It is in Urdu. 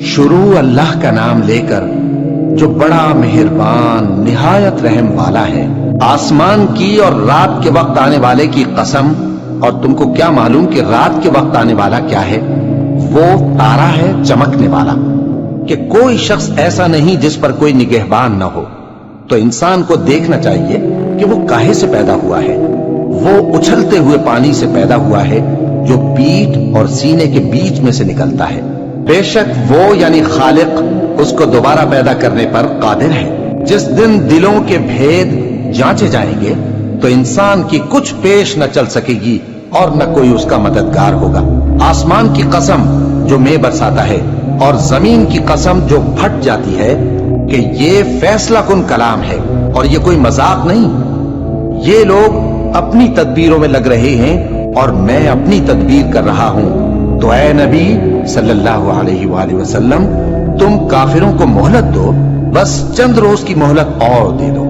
شروع اللہ کا نام لے کر جو بڑا مہربان نہایت رحم والا ہے۔ آسمان کی اور رات کے وقت آنے والے کی قسم، اور تم کو کیا معلوم کہ رات کے وقت آنے والا کیا ہے؟ وہ تارا ہے چمکنے والا، کہ کوئی شخص ایسا نہیں جس پر کوئی نگہبان نہ ہو۔ تو انسان کو دیکھنا چاہیے کہ وہ کاہے سے پیدا ہوا ہے۔ وہ اچھلتے ہوئے پانی سے پیدا ہوا ہے جو پیٹھ اور سینے کے بیچ میں سے نکلتا ہے۔ بے شک وہ یعنی خالق اس کو دوبارہ پیدا کرنے پر قادر ہے۔ جس دن دلوں کے بھید جانچے جائیں گے تو انسان کی کچھ پیش نہ چل سکے گی اور نہ کوئی اس کا مددگار ہوگا۔ آسمان کی قسم جو مے برساتا ہے، اور زمین کی قسم جو پھٹ جاتی ہے، کہ یہ فیصلہ کن کلام ہے اور یہ کوئی مذاق نہیں۔ یہ لوگ اپنی تدبیروں میں لگ رہے ہیں اور میں اپنی تدبیر کر رہا ہوں۔ تو اے نبی صلی اللہ علیہ وآلہ وسلم، تم کافروں کو مہلت دو، بس چند روز کی مہلت اور دے دو۔